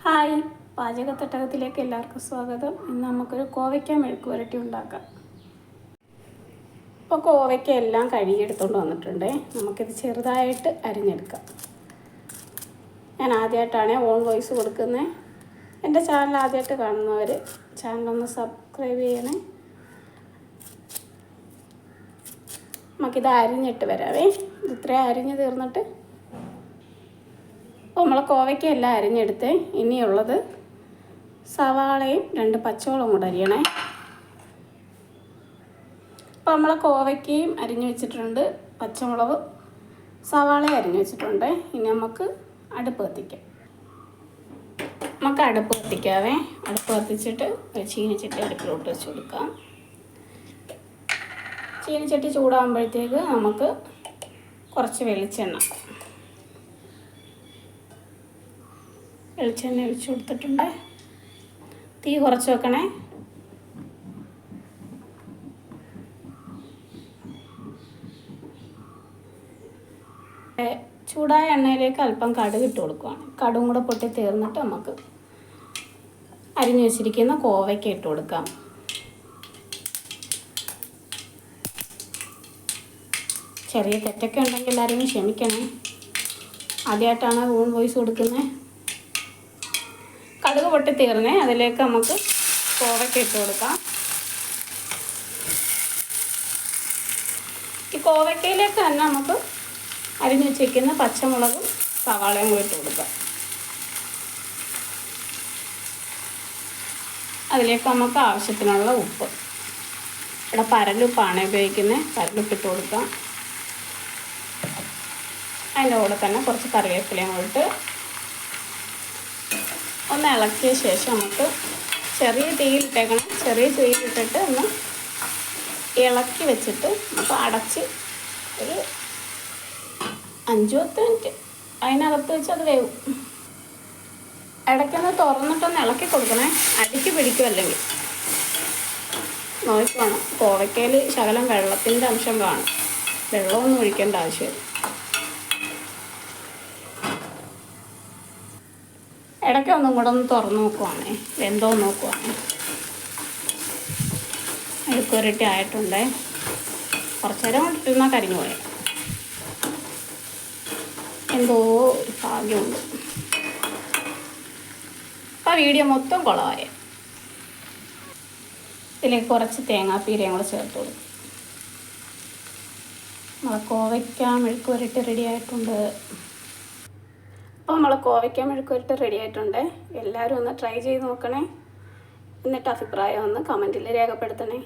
Hi, പാചകത്തട്ടകത്തിലേക്ക് എല്ലാവർക്കും സ്വാഗതം. ഇന്ന് നമുക്കൊരു കോവയ്ക്ക മെഴുക്ക് പുരട്ടി ഉണ്ടാക്കാം. ഇപ്പോൾ കോവയ്ക്ക എല്ലാം കഴുകിയെടുത്തുകൊണ്ട് വന്നിട്ടുണ്ട്. നമുക്കിത് ചെറുതായിട്ട് അരിഞ്ഞെടുക്കാം. ഞാൻ ആദ്യമായിട്ടാണ് ഓൺ വോയിസ് കൊടുക്കുന്നത്. എൻ്റെ ചാനൽ ആദ്യമായിട്ട് കാണുന്നവർ ചാനലൊന്ന് സബ്സ്ക്രൈബ് ചെയ്യണേ. നമുക്കിത് അരിഞ്ഞിട്ട് വരാവേ. ഇത് ഇത്രയും അരിഞ്ഞ് തീർന്നിട്ട് അപ്പോൾ നമ്മൾ കോവയ്ക്ക എല്ലാം അരിഞ്ഞെടുത്ത് ഇനിയുള്ളത് സവാളയും 2 പച്ചമുളകും കൂടെ അരിയണേ. അപ്പോൾ നമ്മൾ കോവയ്ക്കയും അരിഞ്ഞു വെച്ചിട്ടുണ്ട്, പച്ചമുളക് സവാളയും അരിഞ്ഞു വെച്ചിട്ടുണ്ട്. ഇനി നമുക്ക് അടുപ്പ് കത്തിക്കാം. അടുപ്പ് കത്തിക്കാവേ. അടുപ്പ് കത്തിച്ചിട്ട് ഒരു ചീനിച്ചട്ടി അടുപ്പിലോട്ട് വെച്ച് കൊടുക്കാം. ചീനിച്ചട്ടി ചൂടാകുമ്പോഴത്തേക്ക് നമുക്ക് കുറച്ച് വെളിച്ചെണ്ണ ഒഴിച്ച് കൊടുത്തിട്ടുണ്ട്. തീ കുറച്ച് വെക്കണേ. ചൂടായ എണ്ണയിലേക്ക് അല്പം കടുക് ഇട്ട് കൊടുക്കുകയാണ്. കടുകും കൂടെ പൊട്ടി തീർന്നിട്ട് നമുക്ക് അരിഞ്ഞു വെച്ചിരിക്കുന്ന കോവയ്ക്ക ഇട്ട് കൊടുക്കാം. ചെറിയ തെറ്റൊക്കെ ഉണ്ടെങ്കിൽ എല്ലാവരും ക്ഷമിക്കണം. ആദ്യമായിട്ടാണ് ഓൺ വോയിസ് കൊടുക്കുന്നത്. കടുക് പൊട്ടി തീർന്നേ, അതിലേക്ക് നമുക്ക് കോവയ്ക്ക ഇട്ട് കൊടുക്കാം. ഈ കോവയ്ക്കയിലേക്ക് തന്നെ നമുക്ക് അരിഞ്ഞു വെച്ചിരിക്കുന്ന പച്ചമുളകും സവാളയും കൂടി ഇട്ട് കൊടുക്കാം. അതിലേക്ക് നമുക്ക് ആവശ്യത്തിനുള്ള ഉപ്പ്, ഇവിടെ പരലുപ്പാണ് ഉപയോഗിക്കുന്നത്, പരലുപ്പ് ഇട്ട് കൊടുക്കാം. അതിൻ്റെ കൂടെ തന്നെ കുറച്ച് കറിവേപ്പിലയും കൂടിയിട്ട് ഒന്ന് ഇളക്കിയ ശേഷം നമുക്ക് ചെറിയ തീയിലിട്ടേക്കണം. ചെറിയ തീയിലിട്ടിട്ട് ഒന്ന് ഇളക്കി വെച്ചിട്ട് നമുക്ക് അടച്ച് ഒരു 5-10 മിനിറ്റ് അതിനകത്ത് വെച്ച് അത് വേവും. ഇടയ്ക്കൊന്ന് തുറന്നിട്ടൊന്ന് ഇളക്കി കൊടുക്കണേ, അടിക്ക് പിടിക്കും. അല്ലെങ്കിൽ നോക്കണം, കോവയ്ക്കയിൽ ശകലം വെള്ളത്തിൻ്റെ അംശം കാണും. വെള്ളമൊന്നും ഒഴിക്കേണ്ട ആവശ്യമില്ല. ഇടയ്ക്ക് ഒന്നും കൂടെ ഒന്ന് തുറന്ന് നോക്കുവാണേ, വെന്തോ നോക്കുവാണേ. മെഴുക്ക് പുരട്ടി ആയിട്ടുണ്ട്. കുറച്ച് നേരം കൊണ്ടിട്ടിരുന്നാൽ കരിഞ്ഞു പോയാൽ എന്തോ ഒരു ഭാഗ്യമുണ്ട്. അപ്പോൾ വീഡിയോ മൊത്തം കുളമായ. ഇതിലേക്ക് കുറച്ച് തേങ്ങാപ്പീരയും കൂടെ ചേർത്ത് കൊടുക്കും. നമ്മളെ കോവയ്ക്ക മെഴുക്ക് പുരട്ടി റെഡി ആയിട്ടുണ്ട്. അപ്പോൾ നമ്മൾ കോവയ്ക്ക മെഴുക്ക് പുരട്ടി റെഡി ആയിട്ടുണ്ട്. എല്ലാവരും ഒന്ന് ട്രൈ ചെയ്ത് നോക്കണേ. എന്നിട്ട് അഭിപ്രായം ഒന്ന് കമൻറ്റിൽ രേഖപ്പെടുത്തണേ.